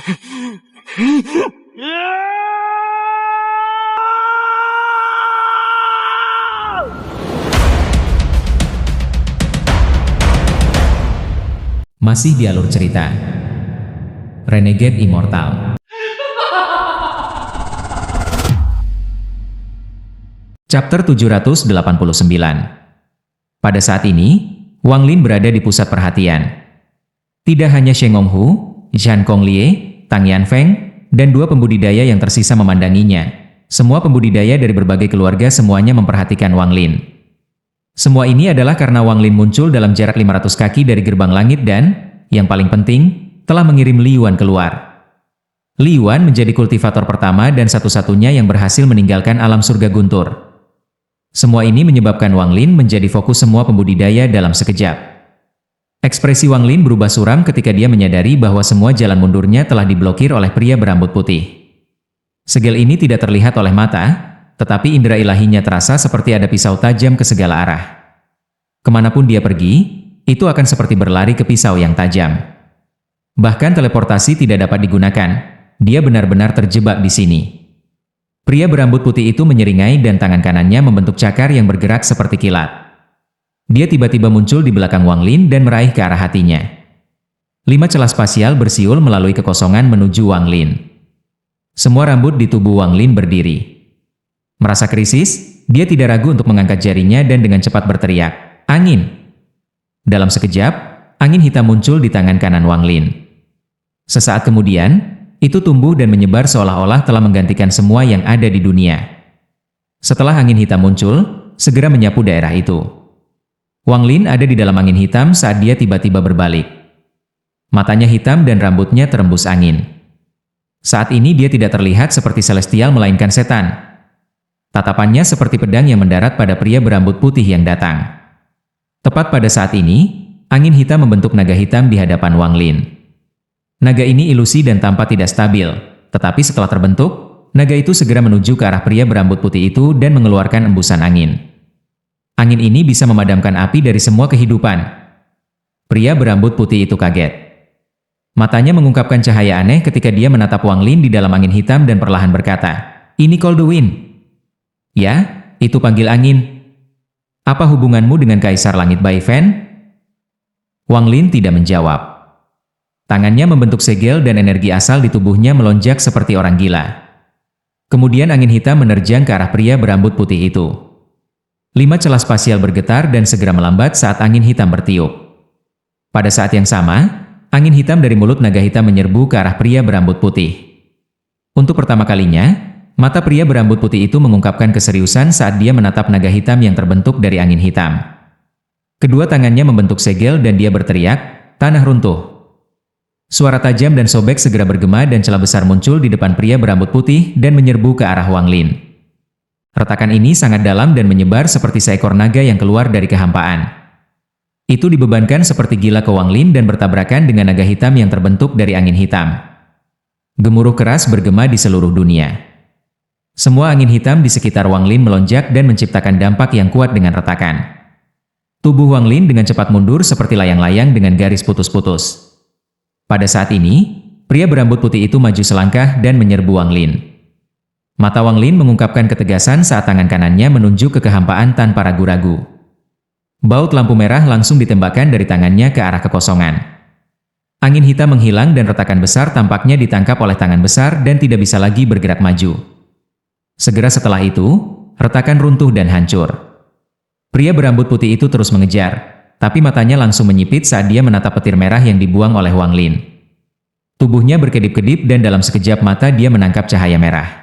Masih di alur cerita Renegade Immortal. Chapter 789. Pada saat ini, Wang Lin berada di pusat perhatian. Tidak hanya Sheng Honghu, Zhan Konglie, Tang Yanfeng, dan dua pembudidaya yang tersisa memandanginya. Semua pembudidaya dari berbagai keluarga semuanya memperhatikan Wang Lin. Semua ini adalah karena Wang Lin muncul dalam jarak 500 kaki dari gerbang langit dan, yang paling penting, telah mengirim Li Yuan keluar. Li Yuan menjadi kultivator pertama dan satu-satunya yang berhasil meninggalkan alam surga guntur. Semua ini menyebabkan Wang Lin menjadi fokus semua pembudidaya dalam sekejap. Ekspresi Wang Lin berubah suram ketika dia menyadari bahwa semua jalan mundurnya telah diblokir oleh pria berambut putih. Segel ini tidak terlihat oleh mata, tetapi indera ilahinya terasa seperti ada pisau tajam ke segala arah. Kemanapun dia pergi, itu akan seperti berlari ke pisau yang tajam. Bahkan teleportasi tidak dapat digunakan, dia benar-benar terjebak di sini. Pria berambut putih itu menyeringai dan tangan kanannya membentuk cakar yang bergerak seperti kilat. Dia tiba-tiba muncul di belakang Wang Lin dan meraih ke arah hatinya. 5 celah spasial bersiul melalui kekosongan menuju Wang Lin. Semua rambut di tubuh Wang Lin berdiri. Merasa krisis, dia tidak ragu untuk mengangkat jarinya dan dengan cepat berteriak, "Angin!" Dalam sekejap, angin hitam muncul di tangan kanan Wang Lin. Sesaat kemudian, itu tumbuh dan menyebar seolah-olah telah menggantikan semua yang ada di dunia. Setelah angin hitam muncul, segera menyapu daerah itu. Wang Lin ada di dalam angin hitam saat dia tiba-tiba berbalik. Matanya hitam dan rambutnya terembus angin. Saat ini dia tidak terlihat seperti celestial melainkan setan. Tatapannya seperti pedang yang mendarat pada pria berambut putih yang datang. Tepat pada saat ini, angin hitam membentuk naga hitam di hadapan Wang Lin. Naga ini ilusi dan tampak tidak stabil, tetapi setelah terbentuk, naga itu segera menuju ke arah pria berambut putih itu dan mengeluarkan embusan angin. Angin ini bisa memadamkan api dari semua kehidupan. Pria berambut putih itu kaget. Matanya mengungkapkan cahaya aneh ketika dia menatap Wang Lin di dalam angin hitam dan perlahan berkata, "Ini Cold Wind." "Ya, itu panggil angin. Apa hubunganmu dengan Kaisar Langit Bai Fen?" Wang Lin tidak menjawab. Tangannya membentuk segel dan energi asal di tubuhnya melonjak seperti orang gila. Kemudian angin hitam menerjang ke arah pria berambut putih itu. 5 celah spasial bergetar dan segera melambat saat angin hitam bertiup. Pada saat yang sama, angin hitam dari mulut naga hitam menyerbu ke arah pria berambut putih. Untuk pertama kalinya, mata pria berambut putih itu mengungkapkan keseriusan saat dia menatap naga hitam yang terbentuk dari angin hitam. Kedua tangannya membentuk segel dan dia berteriak, "Tanah runtuh." Suara tajam dan sobek segera bergema dan celah besar muncul di depan pria berambut putih dan menyerbu ke arah Wang Lin. Retakan ini sangat dalam dan menyebar seperti seekor naga yang keluar dari kehampaan. Itu dibebankan seperti gila ke Wang Lin dan bertabrakan dengan naga hitam yang terbentuk dari angin hitam. Gemuruh keras bergema di seluruh dunia. Semua angin hitam di sekitar Wang Lin melonjak dan menciptakan dampak yang kuat dengan retakan. Tubuh Wang Lin dengan cepat mundur seperti layang-layang dengan garis putus-putus. Pada saat ini, pria berambut putih itu maju selangkah dan menyerbu Wang Lin. Mata Wang Lin mengungkapkan ketegasan saat tangan kanannya menunjuk ke kehampaan tanpa ragu-ragu. Baut lampu merah langsung ditembakkan dari tangannya ke arah kekosongan. Angin hitam menghilang dan retakan besar tampaknya ditangkap oleh tangan besar dan tidak bisa lagi bergerak maju. Segera setelah itu, retakan runtuh dan hancur. Pria berambut putih itu terus mengejar. Tapi matanya langsung menyipit saat dia menatap petir merah yang dibuang oleh Wang Lin. Tubuhnya berkedip-kedip dan dalam sekejap mata dia menangkap cahaya merah.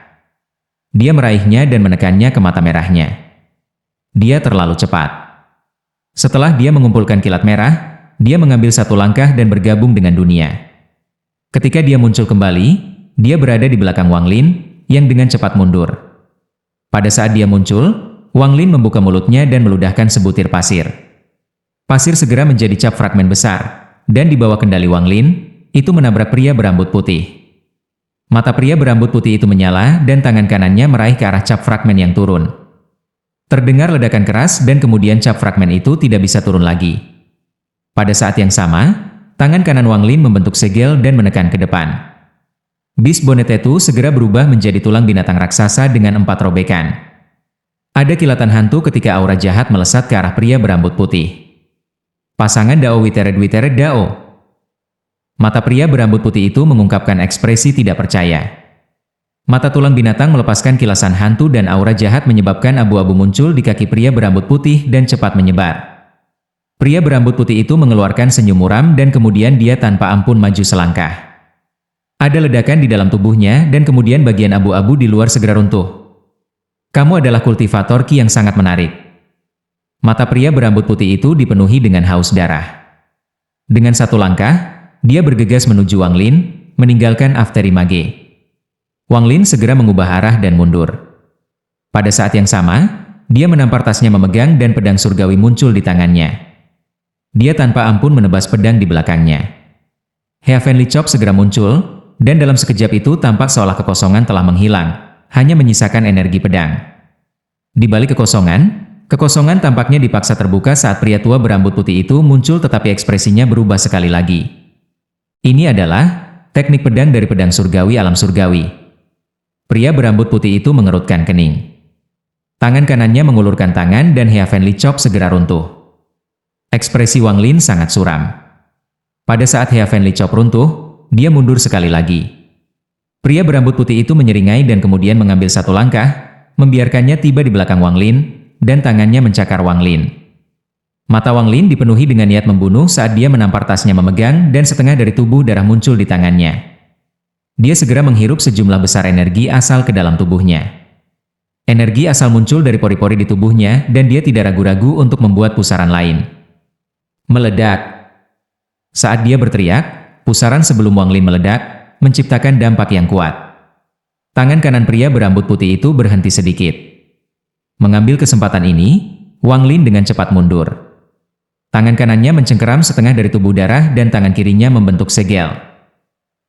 Dia meraihnya dan menekannya ke mata merahnya. Dia terlalu cepat. Setelah dia mengumpulkan kilat merah, dia mengambil satu langkah dan bergabung dengan dunia. Ketika dia muncul kembali, dia berada di belakang Wang Lin, yang dengan cepat mundur. Pada saat dia muncul, Wang Lin membuka mulutnya dan meludahkan sebutir pasir. Pasir segera menjadi cap fragmen besar, dan di bawah kendali Wang Lin, itu menabrak pria berambut putih. Mata pria berambut putih itu menyala dan tangan kanannya meraih ke arah cap fragmen yang turun. Terdengar ledakan keras dan kemudian cap fragmen itu tidak bisa turun lagi. Pada saat yang sama, tangan kanan Wang Lin membentuk segel dan menekan ke depan. Beast Bonetetu segera berubah menjadi tulang binatang raksasa dengan 4 robekan. Ada kilatan hantu ketika aura jahat melesat ke arah pria berambut putih. Pasangan Dao Witeret Dao. Mata pria berambut putih itu mengungkapkan ekspresi tidak percaya. Mata tulang binatang melepaskan kilasan hantu dan aura jahat menyebabkan abu-abu muncul di kaki pria berambut putih dan cepat menyebar. Pria berambut putih itu mengeluarkan senyum muram dan kemudian dia tanpa ampun maju selangkah. Ada ledakan di dalam tubuhnya dan kemudian bagian abu-abu di luar segera runtuh. Kamu adalah kultivator Ki yang sangat menarik. Mata pria berambut putih itu dipenuhi dengan haus darah. Dengan satu langkah, dia bergegas menuju Wang Lin, meninggalkan Afteri Mage. Wang Lin segera mengubah arah dan mundur. Pada saat yang sama, dia menampar tasnya memegang dan pedang surgawi muncul di tangannya. Dia tanpa ampun menebas pedang di belakangnya. Heavenly Chop segera muncul, dan dalam sekejap itu tampak seolah kekosongan telah menghilang, hanya menyisakan energi pedang. Di balik kekosongan tampaknya dipaksa terbuka saat pria tua berambut putih itu muncul tetapi ekspresinya berubah sekali lagi. Ini adalah teknik pedang dari pedang surgawi alam surgawi. Pria berambut putih itu mengerutkan kening. Tangan kanannya mengulurkan tangan dan Heavenly Chop segera runtuh. Ekspresi Wang Lin sangat suram. Pada saat Heavenly Chop runtuh, dia mundur sekali lagi. Pria berambut putih itu menyeringai dan kemudian mengambil satu langkah, membiarkannya tiba di belakang Wang Lin, dan tangannya mencakar Wang Lin. Mata Wang Lin dipenuhi dengan niat membunuh saat dia menampar tasnya memegang dan setengah dari tubuh darah muncul di tangannya. Dia segera menghirup sejumlah besar energi asal ke dalam tubuhnya. Energi asal muncul dari pori-pori di tubuhnya dan dia tidak ragu-ragu untuk membuat pusaran lain. Meledak. Saat dia berteriak, pusaran sebelum Wang Lin meledak, menciptakan dampak yang kuat. Tangan kanan pria berambut putih itu berhenti sedikit. Mengambil kesempatan ini, Wang Lin dengan cepat mundur. Tangan kanannya mencengkeram setengah dari tubuh darah dan tangan kirinya membentuk segel.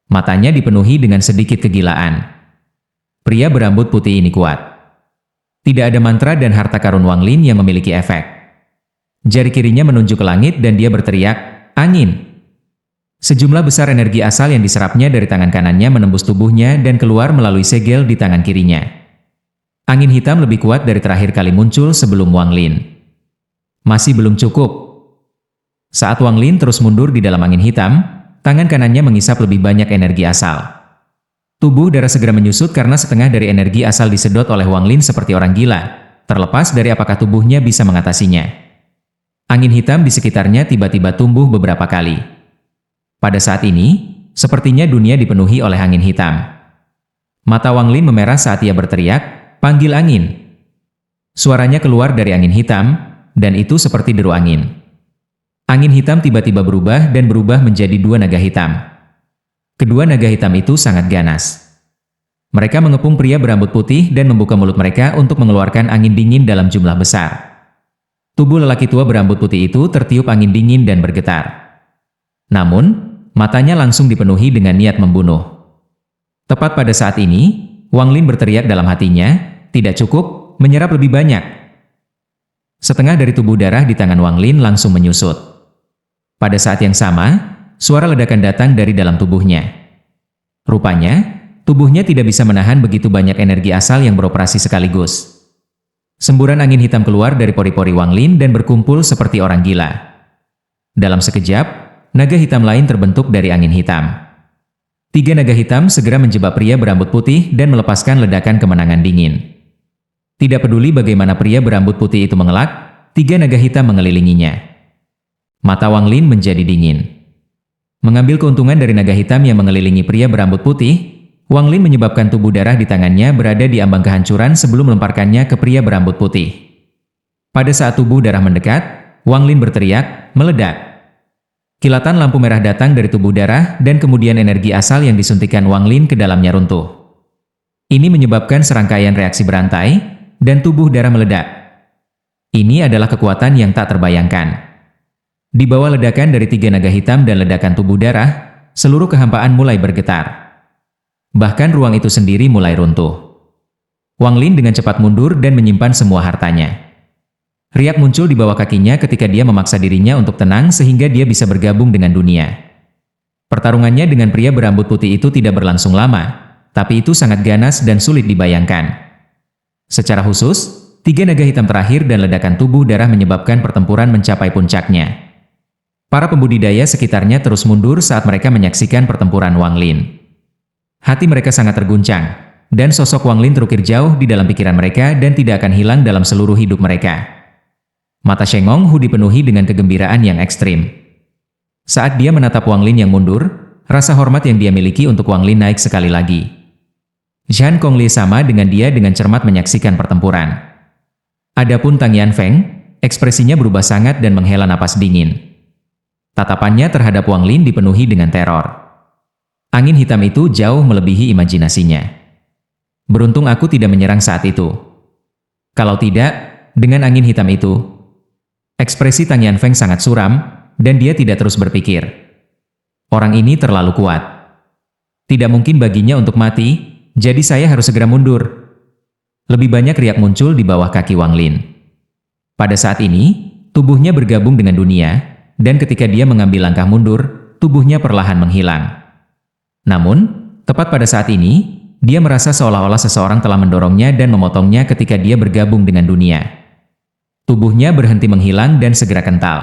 Matanya dipenuhi dengan sedikit kegilaan. Pria berambut putih ini kuat. Tidak ada mantra dan harta karun Wang Lin yang memiliki efek. Jari kirinya menunjuk ke langit dan dia berteriak, "Angin!" Sejumlah besar energi asal yang diserapnya dari tangan kanannya menembus tubuhnya dan keluar melalui segel di tangan kirinya. Angin hitam lebih kuat dari terakhir kali muncul sebelum Wang Lin. Masih belum cukup. Saat Wang Lin terus mundur di dalam angin hitam, tangan kanannya mengisap lebih banyak energi asal. Tubuh darah segera menyusut karena setengah dari energi asal disedot oleh Wang Lin seperti orang gila, terlepas dari apakah tubuhnya bisa mengatasinya. Angin hitam di sekitarnya tiba-tiba tumbuh beberapa kali. Pada saat ini, sepertinya dunia dipenuhi oleh angin hitam. Mata Wang Lin memerah saat ia berteriak, "Panggil angin!" Suaranya keluar dari angin hitam, dan itu seperti deru angin. Angin hitam tiba-tiba berubah dan berubah menjadi 2 naga hitam. Kedua naga hitam itu sangat ganas. Mereka mengepung pria berambut putih dan membuka mulut mereka untuk mengeluarkan angin dingin dalam jumlah besar. Tubuh lelaki tua berambut putih itu tertiup angin dingin dan bergetar. Namun, matanya langsung dipenuhi dengan niat membunuh. Tepat pada saat ini, Wang Lin berteriak dalam hatinya, "Tidak cukup, menyerap lebih banyak." Setengah dari tubuh darah di tangan Wang Lin langsung menyusut. Pada saat yang sama, suara ledakan datang dari dalam tubuhnya. Rupanya, tubuhnya tidak bisa menahan begitu banyak energi asal yang beroperasi sekaligus. Semburan angin hitam keluar dari pori-pori Wang Lin dan berkumpul seperti orang gila. Dalam sekejap, naga hitam lain terbentuk dari angin hitam. 3 naga hitam segera menjebak pria berambut putih dan melepaskan ledakan kemenangan dingin. Tidak peduli bagaimana pria berambut putih itu mengelak, 3 naga hitam mengelilinginya. Mata Wang Lin menjadi dingin. Mengambil keuntungan dari naga hitam yang mengelilingi pria berambut putih, Wang Lin menyebabkan tubuh darah di tangannya berada di ambang kehancuran sebelum melemparkannya ke pria berambut putih. Pada saat tubuh darah mendekat, Wang Lin berteriak, "Meledak!" Kilatan lampu merah datang dari tubuh darah dan kemudian energi asal yang disuntikan Wang Lin ke dalamnya runtuh. Ini menyebabkan serangkaian reaksi berantai, dan tubuh darah meledak. Ini adalah kekuatan yang tak terbayangkan. Di bawah ledakan dari 3 naga hitam dan ledakan tubuh darah, seluruh kehampaan mulai bergetar. Bahkan ruang itu sendiri mulai runtuh. Wang Lin dengan cepat mundur dan menyimpan semua hartanya. Riak muncul di bawah kakinya ketika dia memaksa dirinya untuk tenang sehingga dia bisa bergabung dengan dunia. Pertarungannya dengan pria berambut putih itu tidak berlangsung lama, tapi itu sangat ganas dan sulit dibayangkan. Secara khusus, 3 naga hitam terakhir dan ledakan tubuh darah menyebabkan pertempuran mencapai puncaknya. Para pembudidaya sekitarnya terus mundur saat mereka menyaksikan pertempuran Wang Lin. Hati mereka sangat terguncang, dan sosok Wang Lin terukir jauh di dalam pikiran mereka dan tidak akan hilang dalam seluruh hidup mereka. Mata Sheng Honghu dipenuhi dengan kegembiraan yang ekstrim. Saat dia menatap Wang Lin yang mundur, rasa hormat yang dia miliki untuk Wang Lin naik sekali lagi. Zhan Gonglie sama dengan dia dengan cermat menyaksikan pertempuran. Adapun Tang Yanfeng, ekspresinya berubah sangat dan menghela napas dingin. Tatapannya terhadap Wang Lin dipenuhi dengan teror. Angin hitam itu jauh melebihi imajinasinya. Beruntung aku tidak menyerang saat itu. Kalau tidak, dengan angin hitam itu. Ekspresi Tang Yanfeng sangat suram, dan dia tidak terus berpikir. Orang ini terlalu kuat. Tidak mungkin baginya untuk mati, jadi saya harus segera mundur. Lebih banyak riak muncul di bawah kaki Wang Lin. Pada saat ini, tubuhnya bergabung dengan dunia, dan ketika dia mengambil langkah mundur, tubuhnya perlahan menghilang. Namun, tepat pada saat ini, dia merasa seolah-olah seseorang telah mendorongnya dan memotongnya ketika dia bergabung dengan dunia. Tubuhnya berhenti menghilang dan segera kental.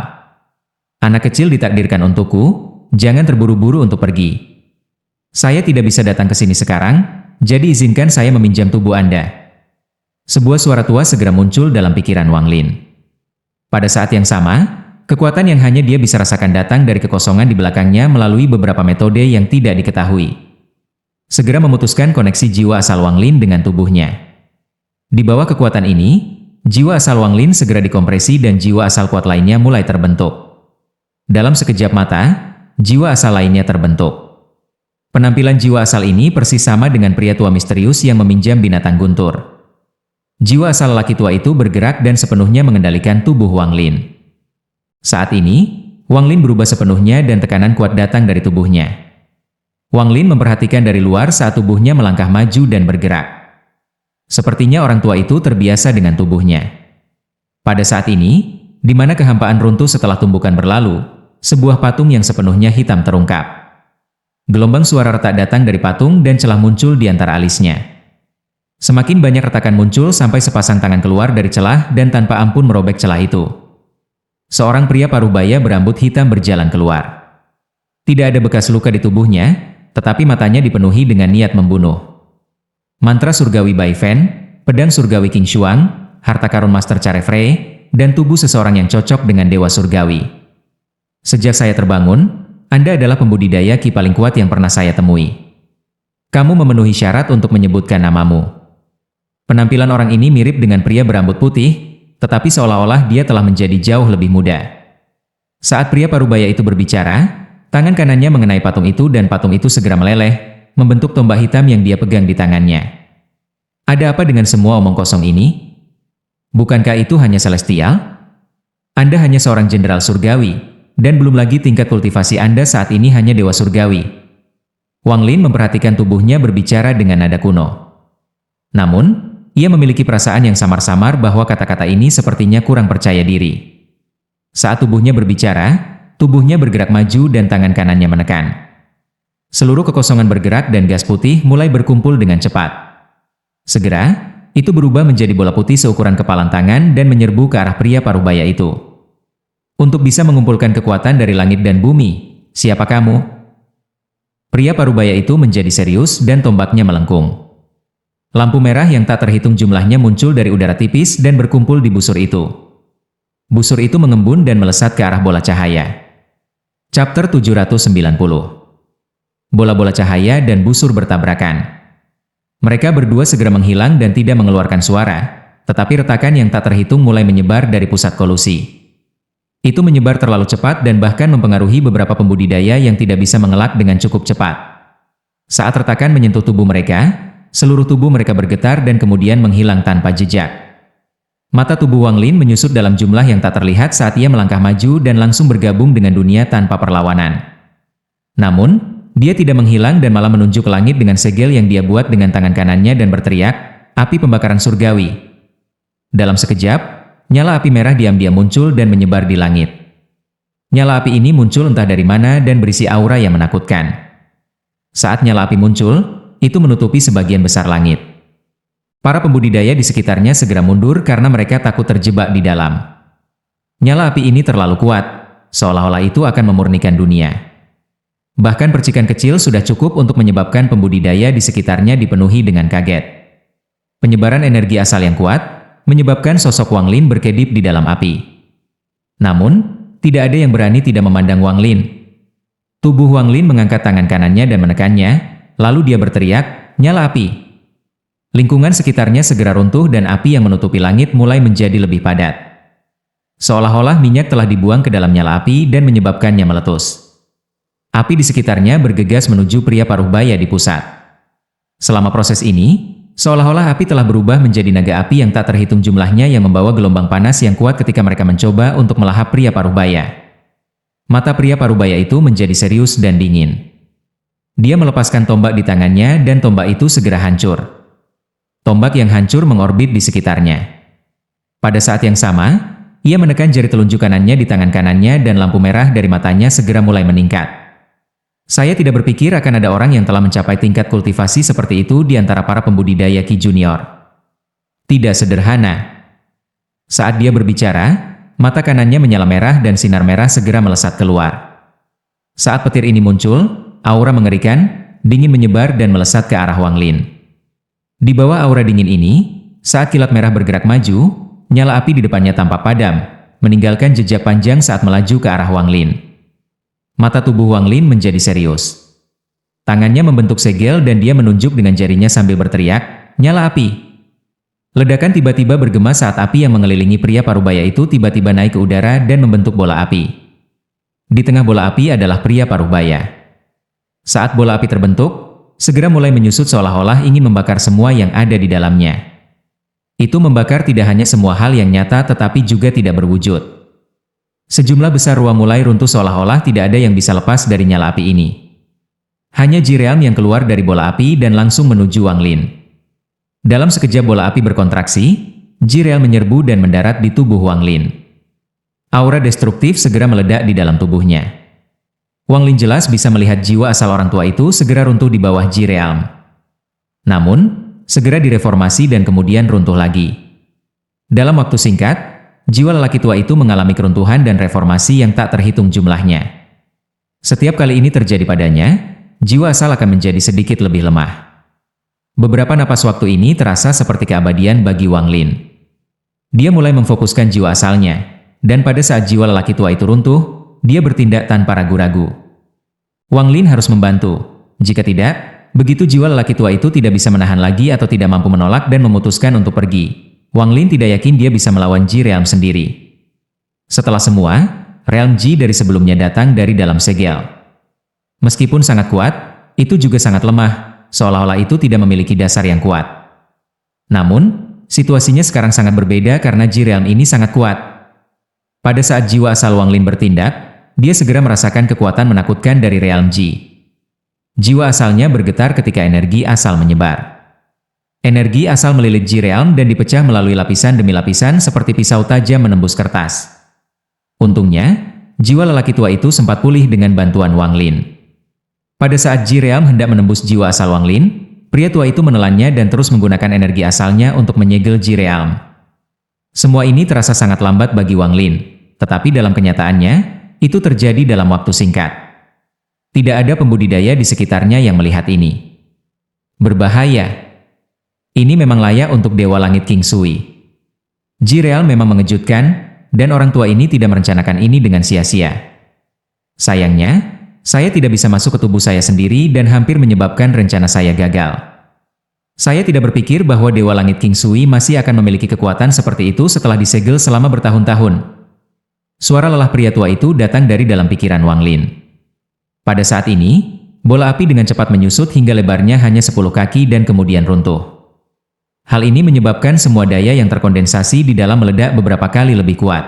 Anak kecil ditakdirkan untukku, jangan terburu-buru untuk pergi. Saya tidak bisa datang ke sini sekarang, jadi izinkan saya meminjam tubuh Anda. Sebuah suara tua segera muncul dalam pikiran Wang Lin. Pada saat yang sama, kekuatan yang hanya dia bisa rasakan datang dari kekosongan di belakangnya melalui beberapa metode yang tidak diketahui. Segera memutuskan koneksi jiwa asal Wang Lin dengan tubuhnya. Di bawah kekuatan ini, jiwa asal Wang Lin segera dikompresi dan jiwa asal kuat lainnya mulai terbentuk. Dalam sekejap mata, jiwa asal lainnya terbentuk. Penampilan jiwa asal ini persis sama dengan pria tua misterius yang meminjam binatang guntur. Jiwa asal laki tua itu bergerak dan sepenuhnya mengendalikan tubuh Wang Lin. Saat ini, Wang Lin berubah sepenuhnya dan tekanan kuat datang dari tubuhnya. Wang Lin memperhatikan dari luar saat tubuhnya melangkah maju dan bergerak. Sepertinya orang tua itu terbiasa dengan tubuhnya. Pada saat ini, di mana kehampaan runtuh setelah tumbukan berlalu, sebuah patung yang sepenuhnya hitam terungkap. Gelombang suara retak datang dari patung dan celah muncul di antara alisnya. Semakin banyak retakan muncul sampai sepasang tangan keluar dari celah dan tanpa ampun merobek celah itu. Seorang pria parubaya berambut hitam berjalan keluar. Tidak ada bekas luka di tubuhnya, tetapi matanya dipenuhi dengan niat membunuh. Mantra surgawi Bai Fen, pedang surgawi King Shuang, harta karun Master Care Frey, dan tubuh seseorang yang cocok dengan dewa surgawi. Sejak saya terbangun, Anda adalah pembudidaya ki paling kuat yang pernah saya temui. Kamu memenuhi syarat untuk menyebutkan namamu. Penampilan orang ini mirip dengan pria berambut putih, tetapi seolah-olah dia telah menjadi jauh lebih muda. Saat pria parubaya itu berbicara, tangan kanannya mengenai patung itu dan patung itu segera meleleh, membentuk tombak hitam yang dia pegang di tangannya. Ada apa dengan semua omong kosong ini? Bukankah itu hanya celestial? Anda hanya seorang jenderal surgawi. Dan belum lagi tingkat kultivasi Anda saat ini hanya dewa surgawi. Wang Lin memperhatikan tubuhnya berbicara dengan nada kuno. Namun, ia memiliki perasaan yang samar-samar bahwa kata-kata ini sepertinya kurang percaya diri. Saat tubuhnya berbicara, tubuhnya bergerak maju dan tangan kanannya menekan. Seluruh kekosongan bergerak dan gas putih mulai berkumpul dengan cepat. Segera, itu berubah menjadi bola putih seukuran kepalan tangan dan menyerbu ke arah pria parubaya itu. Untuk bisa mengumpulkan kekuatan dari langit dan bumi, siapa kamu? Pria parubaya itu menjadi serius dan tombaknya melengkung. Lampu merah yang tak terhitung jumlahnya muncul dari udara tipis dan berkumpul di busur itu. Busur itu mengembun dan melesat ke arah bola cahaya. Chapter 790. Bola-bola cahaya dan busur bertabrakan. Mereka berdua segera menghilang dan tidak mengeluarkan suara, tetapi retakan yang tak terhitung mulai menyebar dari pusat kolusi. Itu menyebar terlalu cepat dan bahkan mempengaruhi beberapa pembudidaya yang tidak bisa mengelak dengan cukup cepat. Saat retakan menyentuh tubuh mereka, seluruh tubuh mereka bergetar dan kemudian menghilang tanpa jejak. Mata tubuh Wang Lin menyusut dalam jumlah yang tak terlihat saat ia melangkah maju dan langsung bergabung dengan dunia tanpa perlawanan. Namun, dia tidak menghilang dan malah menunjuk ke langit dengan segel yang dia buat dengan tangan kanannya dan berteriak, "Api pembakaran surgawi!" Dalam sekejap, nyala api merah diam-diam muncul dan menyebar di langit. Nyala api ini muncul entah dari mana dan berisi aura yang menakutkan. Saat nyala api muncul, itu menutupi sebagian besar langit. Para pembudidaya di sekitarnya segera mundur karena mereka takut terjebak di dalam. Nyala api ini terlalu kuat, seolah-olah itu akan memurnikan dunia. Bahkan percikan kecil sudah cukup untuk menyebabkan pembudidaya di sekitarnya dipenuhi dengan kaget. Penyebaran energi asal yang kuat menyebabkan sosok Wang Lin berkedip di dalam api. Namun, tidak ada yang berani tidak memandang Wang Lin. Tubuh Wang Lin mengangkat tangan kanannya dan menekannya, lalu dia berteriak, "Nyala api!" Lingkungan sekitarnya segera runtuh dan api yang menutupi langit mulai menjadi lebih padat. Seolah-olah minyak telah dibuang ke dalam nyala api dan menyebabkannya meletus. Api di sekitarnya bergegas menuju pria paruh baya di pusat. Selama proses ini, seolah-olah api telah berubah menjadi naga api yang tak terhitung jumlahnya yang membawa gelombang panas yang kuat ketika mereka mencoba untuk melahap pria paruh baya. Mata pria paruh baya itu menjadi serius dan dingin. Dia melepaskan tombak di tangannya dan tombak itu segera hancur. Tombak yang hancur mengorbit di sekitarnya. Pada saat yang sama, ia menekan jari telunjuk kanannya di tangan kanannya dan lampu merah dari matanya segera mulai meningkat. Saya tidak berpikir akan ada orang yang telah mencapai tingkat kultivasi seperti itu di antara para pembudidaya Qi Junior. Tidak sederhana. Saat dia berbicara, mata kanannya menyala merah dan sinar merah segera melesat keluar. Saat petir ini muncul, aura mengerikan, dingin menyebar dan melesat ke arah Wang Lin. Di bawah aura dingin ini, saat kilat merah bergerak maju, nyala api di depannya tampak padam, meninggalkan jejak panjang saat melaju ke arah Wang Lin. Mata tubuh Wang Lin menjadi serius. Tangannya membentuk segel dan dia menunjuk dengan jarinya sambil berteriak, "Nyala api!" Ledakan tiba-tiba bergema saat api yang mengelilingi pria parubaya itu tiba-tiba naik ke udara dan membentuk bola api. Di tengah bola api adalah pria parubaya. Saat bola api terbentuk, segera mulai menyusut seolah-olah ingin membakar semua yang ada di dalamnya. Itu membakar tidak hanya semua hal yang nyata tetapi juga tidak berwujud. Sejumlah besar ruang mulai runtuh seolah-olah tidak ada yang bisa lepas dari nyala api ini. Hanya Ji Realm yang keluar dari bola api dan langsung menuju Wang Lin. Dalam sekejap bola api berkontraksi, Ji Realm menyerbu dan mendarat di tubuh Wang Lin. Aura destruktif segera meledak di dalam tubuhnya. Wang Lin jelas bisa melihat jiwa asal orang tua itu segera runtuh di bawah Ji Realm. Namun, segera direformasi dan kemudian runtuh lagi. Dalam waktu singkat, jiwa lelaki tua itu mengalami keruntuhan dan reformasi yang tak terhitung jumlahnya. Setiap kali ini terjadi padanya, jiwa asal akan menjadi sedikit lebih lemah. Beberapa napas waktu ini terasa seperti keabadian bagi Wang Lin. Dia mulai memfokuskan jiwa asalnya, dan pada saat jiwa lelaki tua itu runtuh, dia bertindak tanpa ragu-ragu. Wang Lin harus membantu. Jika tidak, begitu jiwa lelaki tua itu tidak bisa menahan lagi atau tidak mampu menolak dan memutuskan untuk pergi, Wang Lin tidak yakin dia bisa melawan Ji Realm sendiri. Setelah semua, Realm Ji dari sebelumnya datang dari dalam segel. Meskipun sangat kuat, itu juga sangat lemah, seolah-olah itu tidak memiliki dasar yang kuat. Namun, situasinya sekarang sangat berbeda karena Ji Realm ini sangat kuat. Pada saat jiwa asal Wang Lin bertindak, dia segera merasakan kekuatan menakutkan dari Realm Ji. Jiwa asalnya bergetar ketika energi asal menyebar. Energi asal melilit Ji Realm dan dipecah melalui lapisan demi lapisan seperti pisau tajam menembus kertas. Untungnya, jiwa lelaki tua itu sempat pulih dengan bantuan Wang Lin. Pada saat Ji Realm hendak menembus jiwa asal Wang Lin, pria tua itu menelannya dan terus menggunakan energi asalnya untuk menyegel Ji Realm. Semua ini terasa sangat lambat bagi Wang Lin, tetapi dalam kenyataannya, itu terjadi dalam waktu singkat. Tidak ada pembudidaya di sekitarnya yang melihat ini. Berbahaya. Ini memang layak untuk Dewa Langit King Sui. Ji Realm memang mengejutkan, dan orang tua ini tidak merencanakan ini dengan sia-sia. Sayangnya, saya tidak bisa masuk ke tubuh saya sendiri dan hampir menyebabkan rencana saya gagal. Saya tidak berpikir bahwa Dewa Langit King Sui masih akan memiliki kekuatan seperti itu setelah disegel selama bertahun-tahun. Suara lelah pria tua itu datang dari dalam pikiran Wang Lin. Pada saat ini, bola api dengan cepat menyusut hingga lebarnya hanya 10 kaki dan kemudian runtuh. Hal ini menyebabkan semua daya yang terkondensasi di dalam meledak beberapa kali lebih kuat.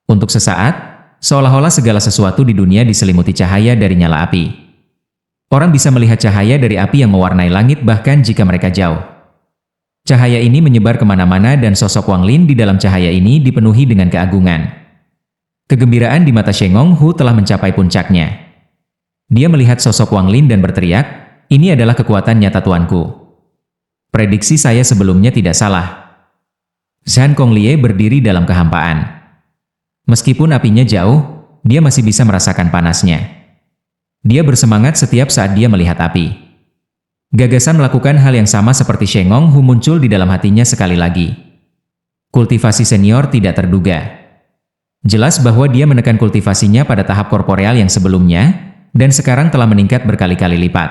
Untuk sesaat, seolah-olah segala sesuatu di dunia diselimuti cahaya dari nyala api. Orang bisa melihat cahaya dari api yang mewarnai langit bahkan jika mereka jauh. Cahaya ini menyebar kemana-mana dan sosok Wang Lin di dalam cahaya ini dipenuhi dengan keagungan. Kegembiraan di mata Shengong Hu telah mencapai puncaknya. Dia melihat sosok Wang Lin dan berteriak, "Ini adalah kekuatan nyata tuanku. Prediksi saya sebelumnya tidak salah." Zhan Konglie berdiri dalam kehampaan. Meskipun apinya jauh, dia masih bisa merasakan panasnya. Dia bersemangat setiap saat dia melihat api. Gagasan melakukan hal yang sama seperti Shengong Hu muncul di dalam hatinya sekali lagi. Kultivasi senior tidak terduga. Jelas bahwa dia menekan kultivasinya pada tahap korporeal yang sebelumnya, dan sekarang telah meningkat berkali-kali lipat.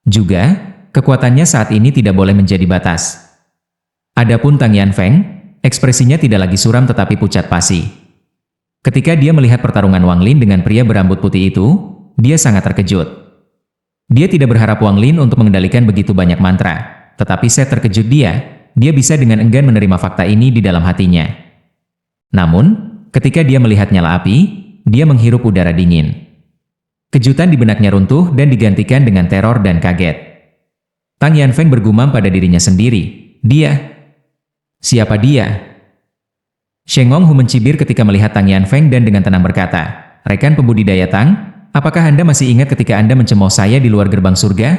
Juga, kekuatannya saat ini tidak boleh menjadi batas. Adapun Tang Yanfeng, ekspresinya tidak lagi suram tetapi pucat pasi. Ketika dia melihat pertarungan Wang Lin dengan pria berambut putih itu, dia sangat terkejut. Dia tidak berharap Wang Lin untuk mengendalikan begitu banyak mantra, tetapi saya terkejut dia bisa dengan enggan menerima fakta ini di dalam hatinya. Namun, ketika dia melihat nyala api, dia menghirup udara dingin. Kejutan di benaknya runtuh dan digantikan dengan teror dan kaget. Tang Yanfeng bergumam pada dirinya sendiri, Siapa dia? Shengong Hu mencibir ketika melihat Tang Yanfeng dan dengan tenang berkata, "Rekan pembudidaya Tang, apakah Anda masih ingat ketika Anda mencemooh saya di luar gerbang surga?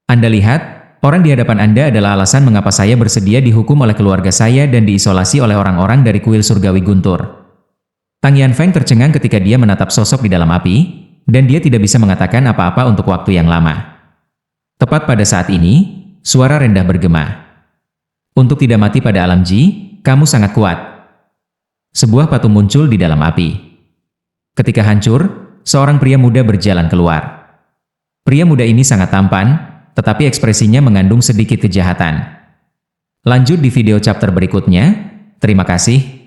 Anda lihat, orang di hadapan Anda adalah alasan mengapa saya bersedia dihukum oleh keluarga saya dan diisolasi oleh orang-orang dari kuil surgawi guntur." Tang Yanfeng tercengang ketika dia menatap sosok di dalam api, dan dia tidak bisa mengatakan apa-apa untuk waktu yang lama. Tepat pada saat ini, suara rendah bergema. "Untuk tidak mati pada alam Ji, kamu sangat kuat." Sebuah patung muncul di dalam api. Ketika hancur, seorang pria muda berjalan keluar. Pria muda ini sangat tampan, tetapi ekspresinya mengandung sedikit kejahatan. Lanjut di video chapter berikutnya. Terima kasih.